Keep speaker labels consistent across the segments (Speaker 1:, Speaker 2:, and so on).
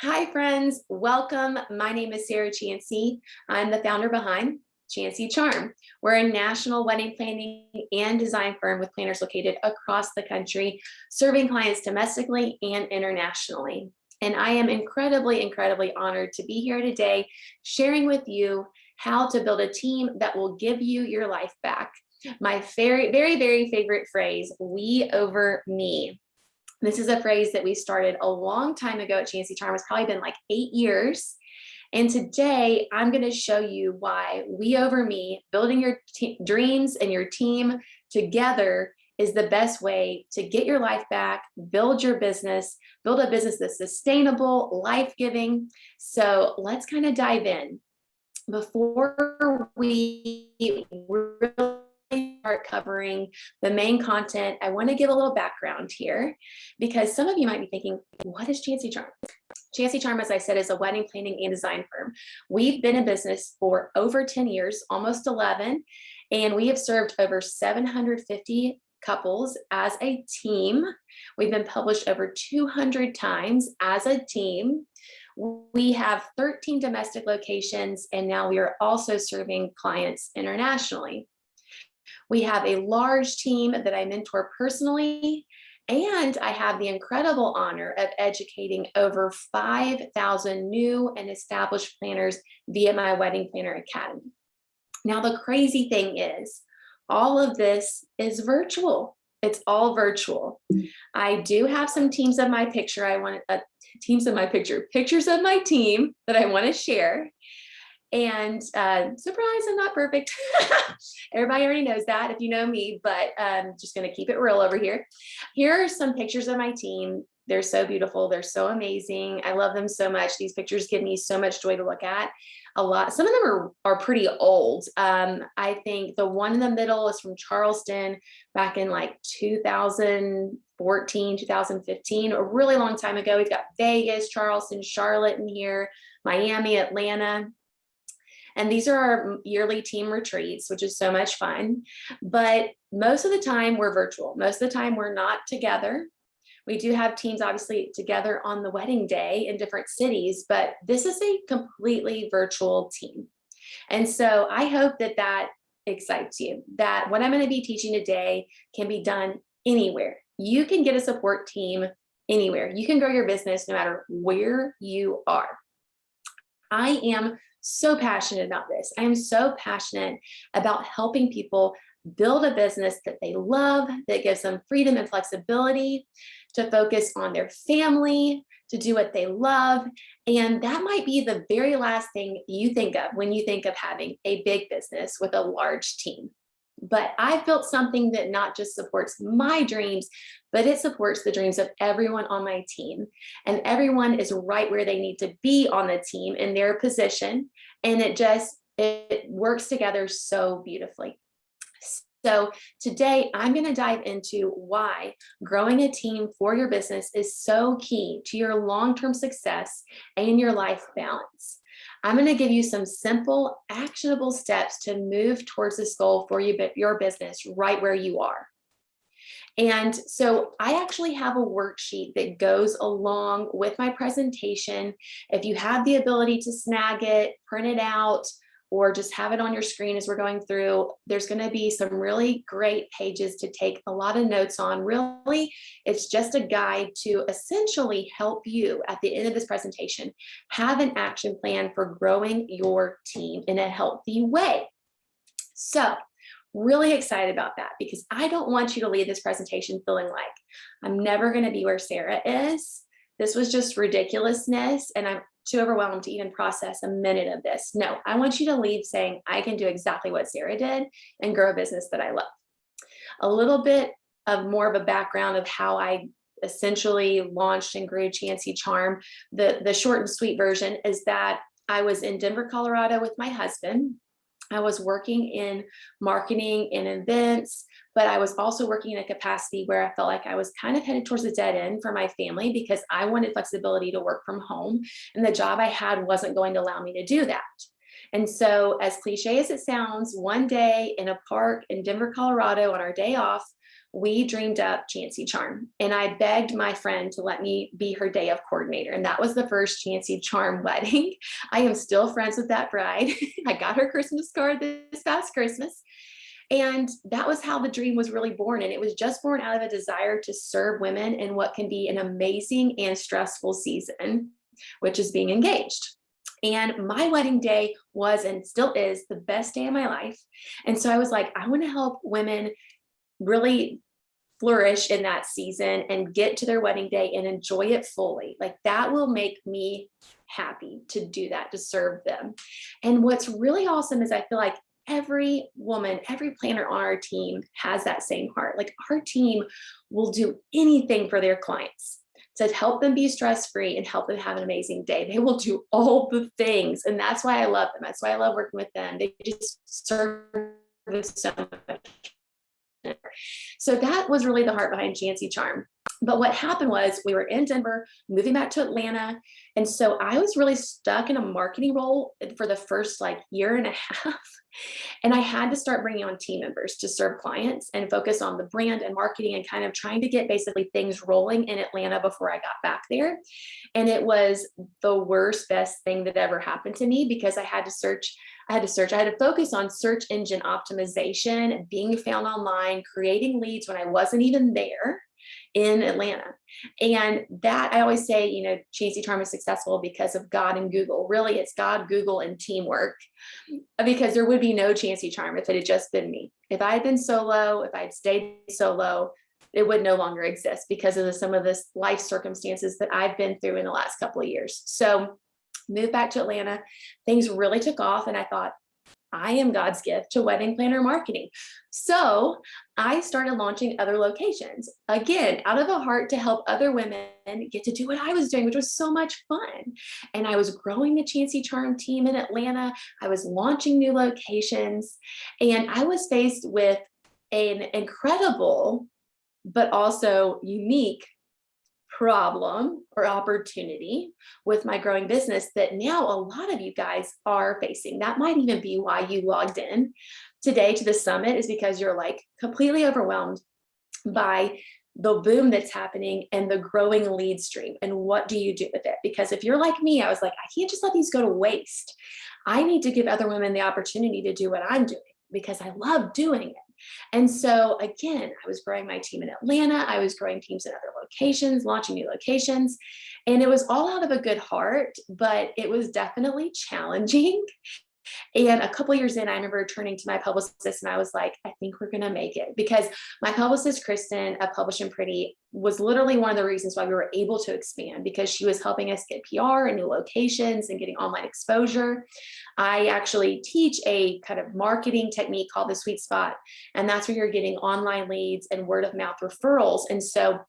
Speaker 1: Hi, friends. Welcome. My name is Sarah Chancey. I'm the founder behind Chancey Charm. We're a national wedding planning and design firm with planners located across the country, serving clients domestically and internationally. And I am incredibly honored to be here today, sharing with you how to build a team that will give you your life back. My very favorite phrase, we over me. This is a phrase that we started a long time ago at Chancey Charm. It's probably been like 8 years. And today I'm going to show you why we over me, building your dreams and your team together is the best way to get your life back, build your business, build a business that's sustainable, life-giving. So let's kind of dive in. Before we really start covering the main content, I want to give a little background here because some of you might be thinking, what is Chancey Charm? Chancey Charm, as I said, is a wedding planning and design firm. We've been in business for over 10 years, almost 11, and we have served over 750 couples as a team. We've been published over 200 times as a team. We have 13 domestic locations, and now we are also serving clients internationally. We have a large team that I mentor personally, and I have the incredible honor of educating over 5,000 new and established planners via my Wedding Planner Academy. Now, the crazy thing is, all of this is virtual. It's all virtual. I do have some pictures of my team that I want to share. And surprise, I'm not perfect. Everybody already knows that if you know me, but just going to keep it real over here. Here are some pictures of my team. They're so beautiful. They're so amazing. I love them so much. These pictures give me so much joy to look at. Some of them are pretty old. I think the one in the middle is from Charleston back in like 2014, 2015, a really long time ago. We've got Vegas, Charleston, Charlotte in here, Miami, Atlanta. And these are our yearly team retreats, which is so much fun. But most of the time we're virtual. Most of the time we're not together. We do have teams obviously together on the wedding day in different cities, but this is a completely virtual team. And so I hope that that excites you, that what I'm going to be teaching today can be done anywhere. You can get a support team anywhere. You can grow your business no matter where you are. I am so passionate about this. I am so passionate about helping people build a business that they love, that gives them freedom and flexibility to focus on their family, to do what they love. And that might be the very last thing you think of when you think of having a big business with a large team. But I've built something that not just supports my dreams, but it supports the dreams of everyone on my team. And everyone is right where they need to be on the team in their position. And it works together so beautifully. So today I'm going to dive into why growing a team for your business is so key to your long-term success and your life balance. I'm going to give you some simple, actionable steps to move towards this goal for your business right where you are. And so I actually have a worksheet that goes along with my presentation. If you have the ability to snag it, print it out, or just have it on your screen as we're going through, there's going to be some really great pages to take a lot of notes on. Really, it's just a guide to essentially help you at the end of this presentation have an action plan for growing your team in a healthy way. So, really excited about that because I don't want you to leave this presentation feeling like I'm never going to be where Sarah is. This was just ridiculousness and I'm too overwhelmed to even process a minute of this. No, I want you to leave saying I can do exactly what Sarah did and grow a business that I love. A little bit of more of a background of how I essentially launched and grew Chancey Charm. The short and sweet version is that I was in Denver, Colorado with my husband. I was working in marketing and events, but I was also working in a capacity where I felt like I was kind of headed towards a dead end for my family because I wanted flexibility to work from home. And the job I had wasn't going to allow me to do that. And so, as cliche as it sounds, one day in a park in Denver, Colorado, on our day off, we dreamed up Chancey Charm, and I begged my friend to let me be her day of coordinator. And that was the first Chancey Charm wedding. I am still friends with that bride. I got her Christmas card this past Christmas. And that was how the dream was really born. And it was just born out of a desire to serve women in what can be an amazing and stressful season, which is being engaged. And my wedding day was and still is the best day of my life. And so I was like, I want to help women really flourish in that season and get to their wedding day and enjoy it fully. Like that will make me happy to do that, to serve them. And what's really awesome is I feel like every woman, every planner on our team has that same heart. Like our team will do anything for their clients to help them be stress-free and help them have an amazing day. They will do all the things. And that's why I love them. That's why I love working with them. They just serve us so much. So that was really the heart behind Chancey Charm. But what happened was we were in Denver, moving back to Atlanta. And so I was really stuck in a marketing role for the first like year and a half. And I had to start bringing on team members to serve clients and focus on the brand and marketing and kind of trying to get basically things rolling in Atlanta before I got back there. And it was the worst, best thing that ever happened to me because I had to focus on search engine optimization, being found online, creating leads when I wasn't even there in Atlanta. And that I always say, you know, Chancey Charm is successful because of God and Google. Really, it's God, Google, and teamwork, because there would be no Chancey Charm if it had just been me. If I had been solo, if I had stayed solo, it would no longer exist because of some of the life circumstances that I've been through in the last couple of years. So moved back to Atlanta, things really took off. And I thought, I am God's gift to wedding planner marketing. So I started launching other locations, again, out of a heart to help other women get to do what I was doing, which was so much fun. And I was growing the Chancey Charm team in Atlanta. I was launching new locations, and I was faced with an incredible, but also unique problem or opportunity with my growing business that now a lot of you guys are facing. That might even be why you logged in today to the summit, is because you're like completely overwhelmed by the boom that's happening and the growing lead stream. And what do you do with it? Because if you're like me, I was like, I can't just let these go to waste. I need to give other women the opportunity to do what I'm doing because I love doing it. And so again, I was growing my team in Atlanta. I was growing teams in other locations, launching new locations. And it was all out of a good heart, but it was definitely challenging. And a couple of years in, I remember turning to my publicist and I was like, I think we're going to make it. Because my publicist, Kristen, at Publish and Pretty, was literally one of the reasons why we were able to expand, because she was helping us get PR and new locations and getting online exposure. I actually teach a kind of marketing technique called the sweet spot. And that's where you're getting online leads and word of mouth referrals. And so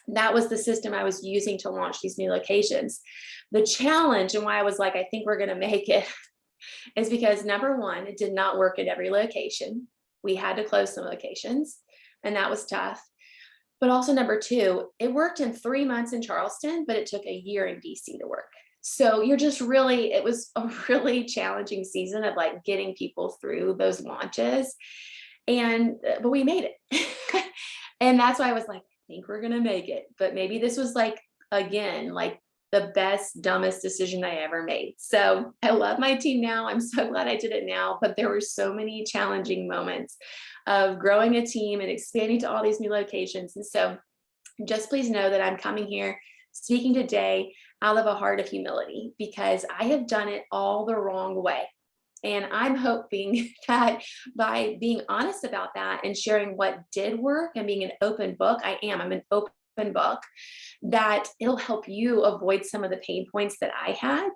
Speaker 1: that was the system I was using to launch these new locations. The challenge and why I was like, I think we're going to make it is because number one, it did not work at every location. We had to close some locations, and that was tough. But also number two, it worked in 3 months in Charleston, but it took a year in DC to work. So you're just really, it was a really challenging season of like getting people through those launches. But we made it. And that's why I was like, I think we're going to make it. But maybe this was like, again, like the best, dumbest decision I ever made. So I love my team now. I'm so glad I did it now, but there were so many challenging moments of growing a team and expanding to all these new locations. And so just please know that I'm coming here speaking today out of a heart of humility, because I have done it all the wrong way. And I'm hoping that by being honest about that and sharing what did work and being an open book, I'm an open book, that it'll help you avoid some of the pain points that I had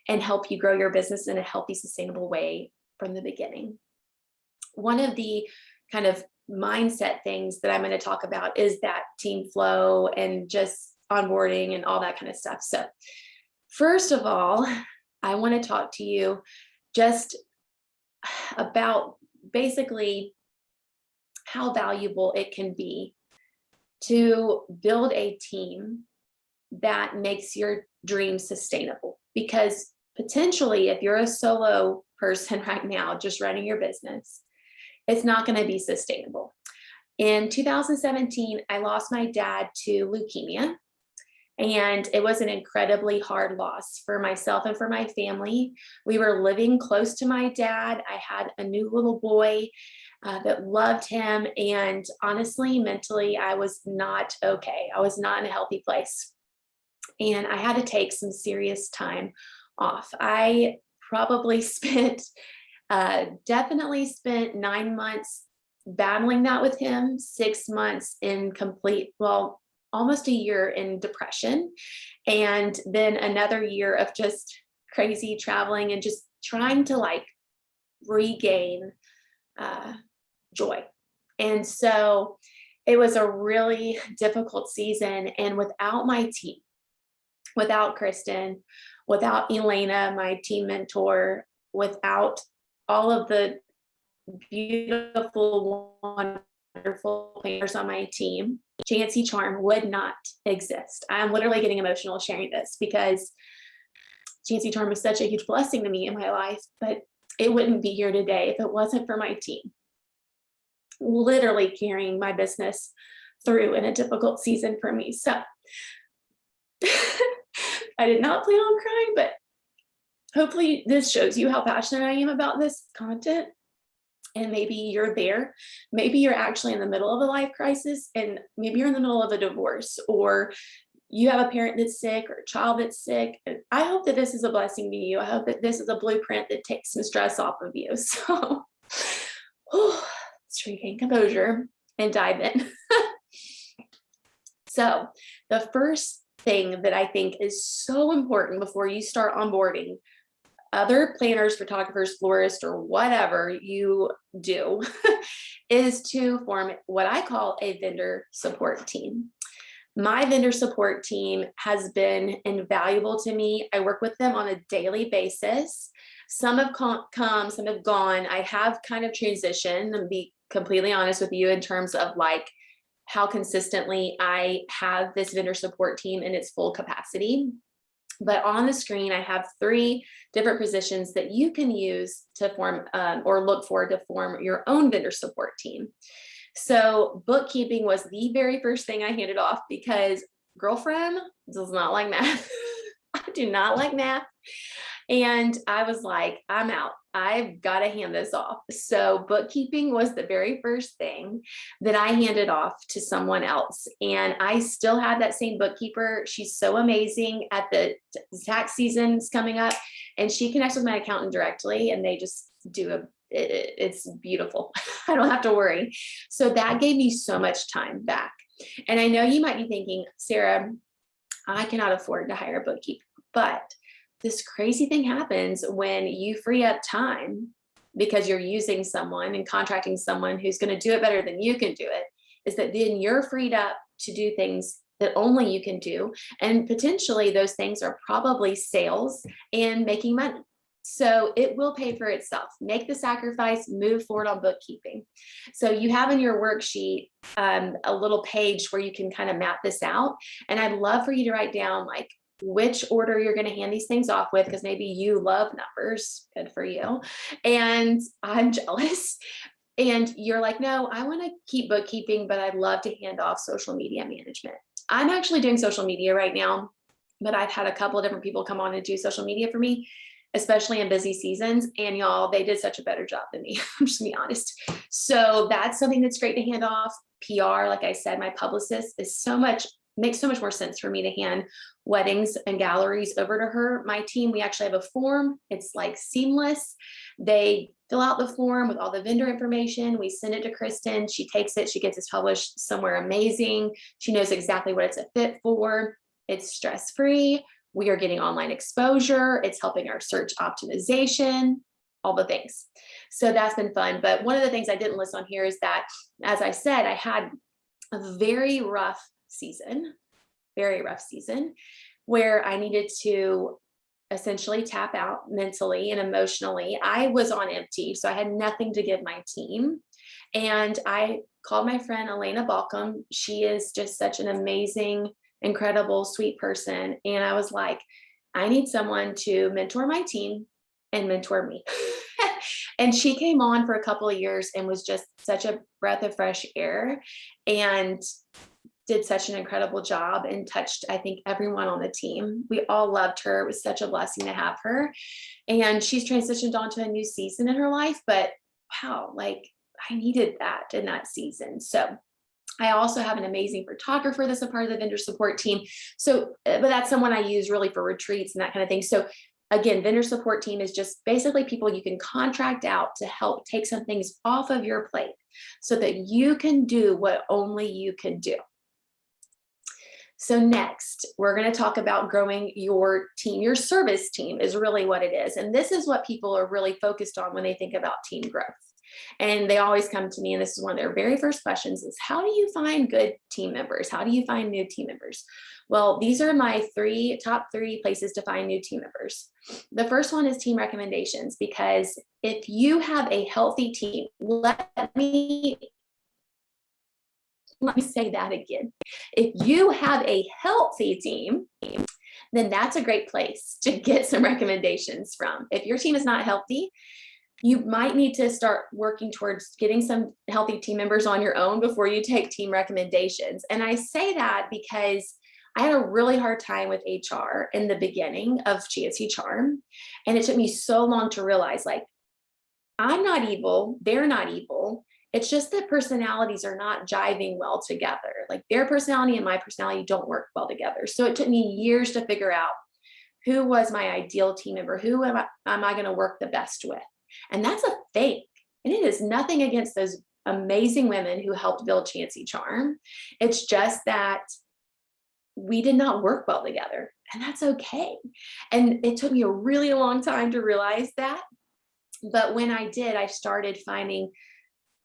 Speaker 1: and help you grow your business in a healthy, sustainable way from the beginning. One of the kind of mindset things that I'm going to talk about is that team flow and just onboarding and all that kind of stuff. So first of all, I want to talk to you just about basically how valuable it can be to build a team that makes your dream sustainable. Because potentially, if you're a solo person right now, just running your business, it's not going to be sustainable. In 2017, I lost my dad to leukemia. And it was an incredibly hard loss for myself and for my family. We were living close to my dad. I had a new little boy that loved him. And honestly, mentally, I was not okay. I was not in a healthy place. And I had to take some serious time off. I probably definitely spent 9 months battling that with him, 6 months in complete, well, almost a year in depression, and then another year of just crazy traveling and just trying to like regain joy. And so it was a really difficult season. And without my team, without Kristen, without Elena, my team mentor, without all of the beautiful, wonderful players on my team, Chancey Charm would not exist. I'm literally getting emotional sharing this because Chancey Charm was such a huge blessing to me in my life, but it wouldn't be here today if it wasn't for my team literally carrying my business through in a difficult season for me. So I did not plan on crying, but hopefully this shows you how passionate I am about this content. And maybe you're there. Maybe you're actually in the middle of a life crisis, and maybe you're in the middle of a divorce, or you have a parent that's sick or a child that's sick. And I hope that this is a blessing to you. I hope that this is a blueprint that takes some stress off of you. So let's regain composure and dive in. So the first thing that I think is so important before you start onboarding other planners, photographers, florists, or whatever you do is to form what I call a vendor support team. My vendor support team has been invaluable to me. I work with them on a daily basis. Some have come, some have gone. I have kind of transitioned, and be completely honest with you in terms of like how consistently I have this vendor support team in its full capacity. But on the screen, I have 3 different positions that you can use to form or look for to form your own vendor support team. So bookkeeping was the very first thing I handed off because girlfriend does not like math. I do not like math. And I was like, I'm out. I've got to hand this off. So bookkeeping was the very first thing that I handed off to someone else. And I still have that same bookkeeper. She's so amazing. At the tax season's coming up, and she connects with my accountant directly, and they just do it's beautiful. I don't have to worry. So that gave me so much time back. And I know you might be thinking, Sarah, I cannot afford to hire a bookkeeper, but this crazy thing happens when you free up time because you're using someone and contracting someone who's going to do it better than you can do it, is that then you're freed up to do things that only you can do. And potentially those things are probably sales and making money. So it will pay for itself. Make the sacrifice, move forward on bookkeeping. So you have in your worksheet a little page where you can kind of map this out. And I'd love for you to write down like which order you're going to hand these things off with, because maybe you love numbers. Good for you. And I'm jealous. And you're like, no, I want to keep bookkeeping, but I'd love to hand off social media management. I'm actually doing social media right now, but I've had a couple of different people come on and do social media for me, especially in busy seasons. And y'all, they did such a better job than me. I'm just gonna be honest. So that's something that's great to hand off. PR, like I said, my publicist makes so much more sense for me to hand weddings and galleries over to her. My team, we actually have a form. It's like seamless. They fill out the form with all the vendor information. We send it to Kristen. She takes it. She gets it published somewhere amazing. She knows exactly what it's a fit for. It's stress-free. We are getting online exposure. It's helping our search optimization, all the things. So that's been fun. But one of the things I didn't list on here is that, as I said, I had a very rough season where I needed to essentially tap out mentally and emotionally. I was on empty, so I had nothing to give my team. And I called my friend Elena Balcom. She is just such an amazing, incredible, sweet person. And I was like, I need someone to mentor my team and mentor me. And she came on for a couple of years and was just such a breath of fresh air and did such an incredible job and touched, I think, everyone on the team. We all loved her. It was such a blessing to have her. And she's transitioned on to a new season in her life, but wow, like I needed that in that season. So I also have an amazing photographer that's a part of the vendor support team. So, but that's someone I use really for retreats and that kind of thing. So again, vendor support team is just basically people you can contract out to help take some things off of your plate so that you can do what only you can do. So next, we're going to talk about growing your team. Your service team is really what it is. And this is what people are really focused on when they think about team growth. And they always come to me, and this is one of their very first questions is, how do you find good team members? How do you find new team members? Well, these are my top three places to find new team members. The first one is team recommendations, because if you have a healthy team, let me say that again. If you have a healthy team, then that's a great place to get some recommendations from. If your team is not healthy, you might need to start working towards getting some healthy team members on your own before you take team recommendations. And I say that because I had a really hard time with HR in the beginning of Chancey Charm. And it took me so long to realize, like, I'm not evil, they're not evil. It's just that personalities are not jiving well together. Like their personality and my personality don't work well together. So it took me years to figure out who was my ideal team member, who am I going to work the best with. And that's a thing. And it is nothing against those amazing women who helped build Chancey Charm. It's just that we did not work well together, and that's okay. And it took me a really long time to realize that. But when I did, I started finding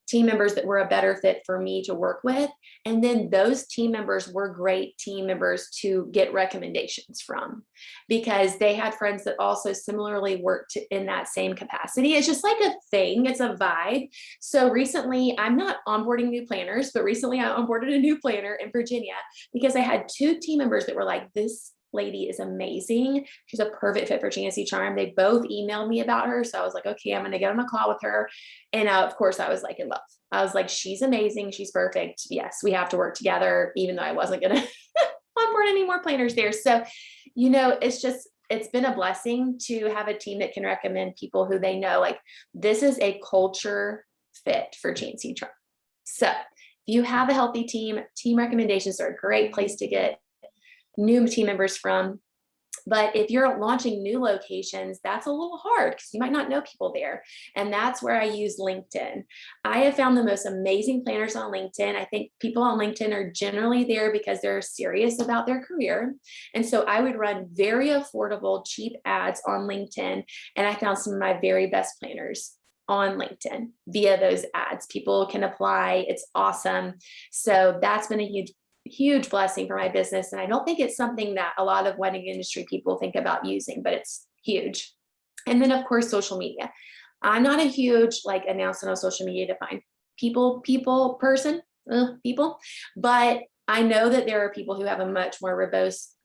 Speaker 1: team members that were a better fit for me to work with. And then those team members were great team members to get recommendations from, because they had friends that also similarly worked in that same capacity. It's just like a thing, it's a vibe. So recently, I'm not onboarding new planners, but recently I onboarded a new planner in Virginia because I had two team members that were like, this lady is amazing. She's a perfect fit for Chancey Charm. They both emailed me about her. So I was like, okay, I'm going to get on a call with her. And of course I was like in love. I was like, she's amazing. She's perfect. Yes, we have to work together, even though I wasn't going to onboard any more planners there. So, it's been a blessing to have a team that can recommend people who they know, like, this is a culture fit for Chancey Charm. So if you have a healthy team recommendations are a great place to get new team members from. But if you're launching new locations, that's a little hard because you might not know people there. And that's where I use LinkedIn. I have found the most amazing planners on LinkedIn. I think people on LinkedIn are generally there because they're serious about their career. And so I would run very affordable, cheap ads on LinkedIn. And I found some of my very best planners on LinkedIn via those ads. People can apply. It's awesome. So that's been a huge blessing for my business. And I don't think it's something that a lot of wedding industry people think about using, but it's huge. And then of course, social media. I'm not a huge announcement on social media to find people, but I know that there are people who have a much more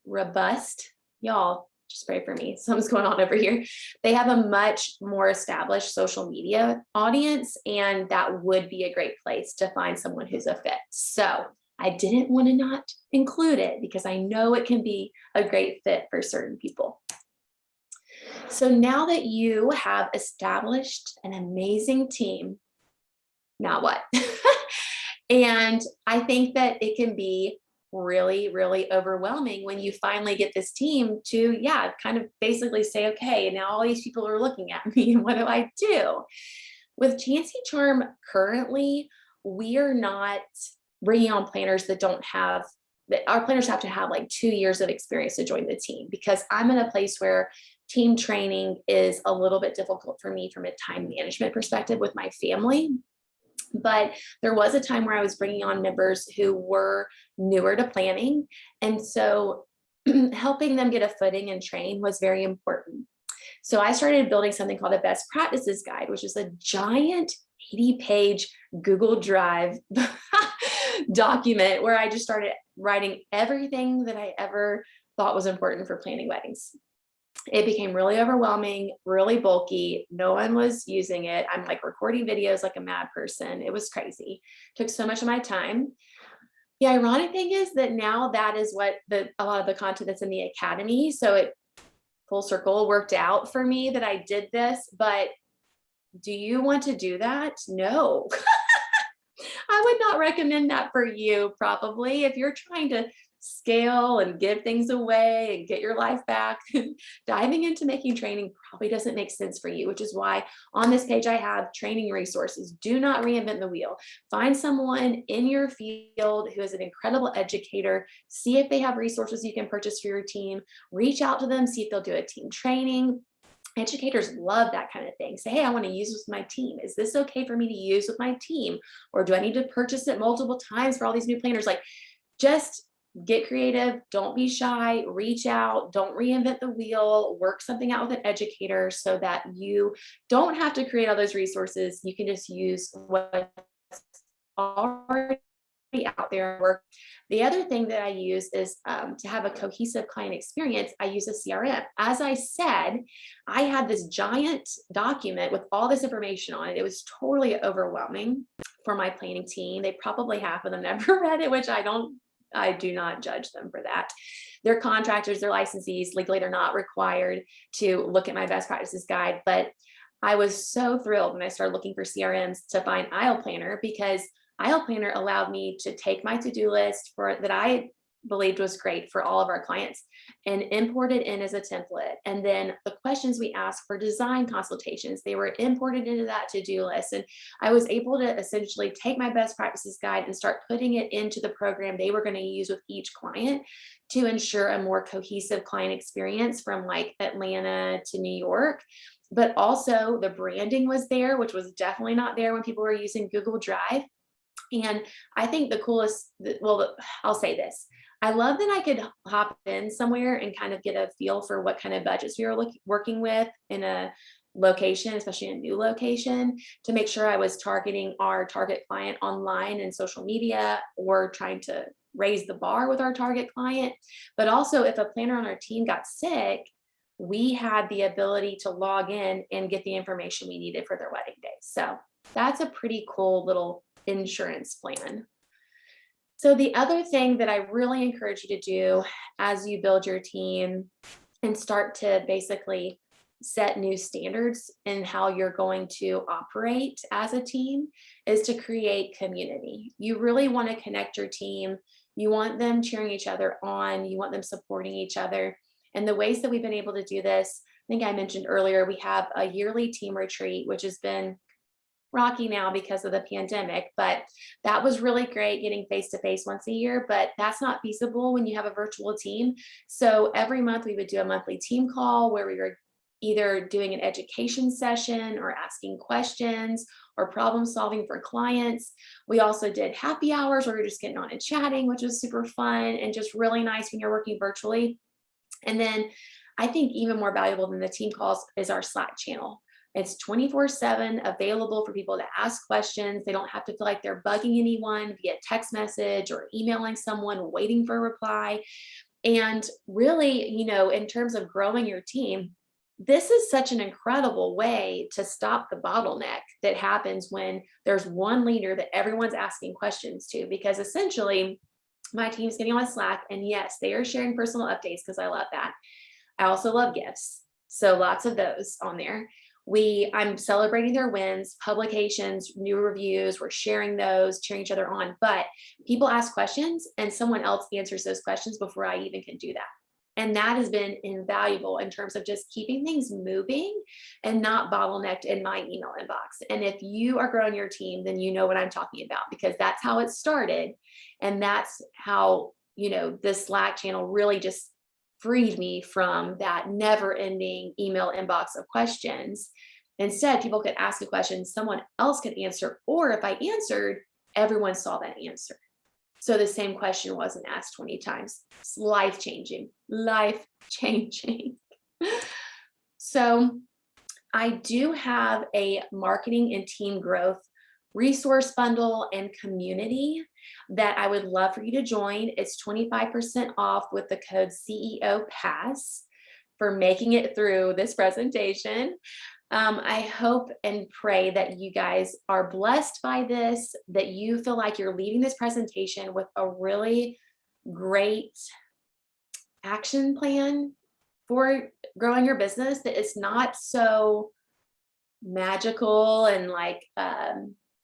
Speaker 1: robust, y'all just pray for me. Something's going on over here. They have a much more established social media audience, and that would be a great place to find someone who's a fit. So I didn't want to not include it because I know it can be a great fit for certain people. So now that you have established an amazing team, now what? And I think that it can be really, really overwhelming when you finally get this team to, kind of basically say, okay, now all these people are looking at me and what do I do? With Chancey Charm currently, we are not bringing on planners that our planners have to have 2 years of experience to join the team, because I'm in a place where team training is a little bit difficult for me from a time management perspective with my family. But there was a time where I was bringing on members who were newer to planning. And so helping them get a footing and train was very important. So I started building something called a best practices guide, which is a giant 80-page Google Drive document where I just started writing everything that I ever thought was important for planning weddings. It became really overwhelming, really bulky. No one was using it. I'm like recording videos like a mad person. It was crazy. Took so much of my time. The ironic thing is that now that is what a lot of the content that's in the academy. So it full circle worked out for me that I did this. But do you want to do that? No. I would not recommend that for you, probably. If you're trying to scale and give things away and get your life back, diving into making training probably doesn't make sense for you, which is why on this page I have training resources. Do not reinvent the wheel. Find someone in your field who is an incredible educator. See if they have resources you can purchase for your team. Reach out to them, see if they'll do a team training. Educators love that kind of thing. Say, hey, I want to use this with my team. Is this okay for me to use with my team? Or do I need to purchase it multiple times for all these new planners? Like, just get creative. Don't be shy. Reach out. Don't reinvent the wheel. Work something out with an educator so that you don't have to create all those resources. You can just use what's already out there. Work. The other thing that I use is to have a cohesive client experience. I use a CRM. As I said, I had this giant document with all this information on it. It was totally overwhelming for my planning team. They probably half of them never read it, which I do not judge them for that. They're contractors, they're licensees. Legally, they're not required to look at my best practices guide. But I was so thrilled when I started looking for CRMs to find Aisle Planner, because Aisle Planner allowed me to take my to-do list that I believed was great for all of our clients and import it in as a template. And then the questions we asked for design consultations, they were imported into that to-do list. And I was able to essentially take my best practices guide and start putting it into the program they were going to use with each client to ensure a more cohesive client experience from like Atlanta to New York. But also the branding was there, which was definitely not there when people were using Google Drive. And I think the coolest, I'll say this. I love that I could hop in somewhere and kind of get a feel for what kind of budgets we were working with in a location, especially a new location, to make sure I was targeting our target client online and social media, or trying to raise the bar with our target client. But also, if a planner on our team got sick, we had the ability to log in and get the information we needed for their wedding day. So that's a pretty cool little insurance plan. So the other thing that I really encourage you to do as you build your team and start to basically set new standards in how you're going to operate as a team is to create community. You really want to connect your team. You want them cheering each other on. You want them supporting each other. And the ways that we've been able to do this, I think I mentioned earlier, we have a yearly team retreat, which has been rocky now because of the pandemic, but that was really great, getting face to face once a year, but that's not feasible when you have a virtual team. So every month we would do a monthly team call where we were either doing an education session or asking questions or problem solving for clients. We also did happy hours where we were just getting on and chatting, which was super fun and just really nice when you're working virtually. And then I think even more valuable than the team calls is our Slack channel. It's 24/7 available for people to ask questions. They don't have to feel like they're bugging anyone via text message or emailing someone waiting for a reply. And really, in terms of growing your team, this is such an incredible way to stop the bottleneck that happens when there's one leader that everyone's asking questions to, because essentially my team's getting on Slack, and yes, they are sharing personal updates because I love that. I also love gifts. So lots of those on there. I'm celebrating their wins, publications, new reviews, we're sharing those, cheering each other on, but people ask questions and someone else answers those questions before I even can do that. And that has been invaluable in terms of just keeping things moving and not bottlenecked in my email inbox. And if you are growing your team, then you know what I'm talking about, because that's how it started. And that's how, this Slack channel really just freed me from that never-ending email inbox of questions. Instead, people could ask a question, someone else could answer, or if I answered, everyone saw that answer. So the same question wasn't asked 20 times. It's life-changing, life-changing. So I do have a marketing and team growth resource bundle and community that I would love for you to join. It's 25% off with the code CEO Pass. for making it through this presentation. I hope and pray that you guys are blessed by this, that you feel like you're leaving this presentation with a really great action plan for growing your business, that it's not so magical and like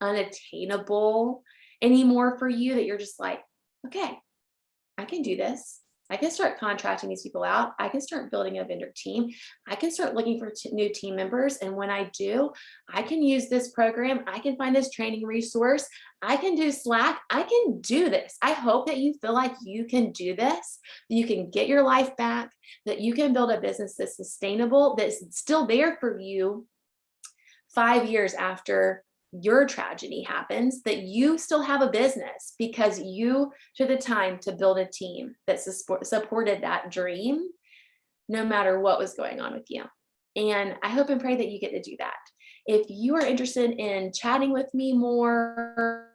Speaker 1: unattainable anymore for you, that you're just like, okay, I can do this. I can start contracting these people out. I can start building a vendor team. I can start looking for new team members. And when I do, I can use this program. I can find this training resource. I can do Slack. I can do this. I hope that you feel like you can do this, that you can get your life back, that you can build a business that's sustainable, that's still there for you 5 years after your tragedy happens, that you still have a business because you took the time to build a team that supported that dream, no matter what was going on with you. And I hope and pray that you get to do that. If you are interested in chatting with me more,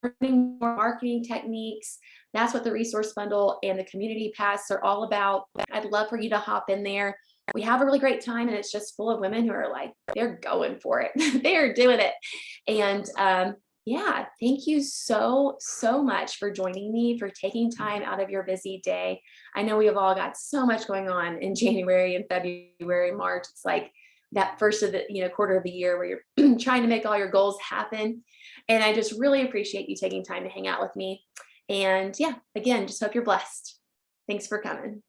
Speaker 1: learning more marketing techniques, that's what the resource bundle and the community pass are all about. I'd love for you to hop in there. We have a really great time, and it's just full of women who are like, they're going for it. They are doing it. And yeah, thank you so much for joining me, for taking time out of your busy day. I know we have all got so much going on in January and February, March. It's like that first of the quarter of the year where you're trying to make all your goals happen. And I just really appreciate you taking time to hang out with me. And yeah, again, just hope you're blessed. Thanks for coming.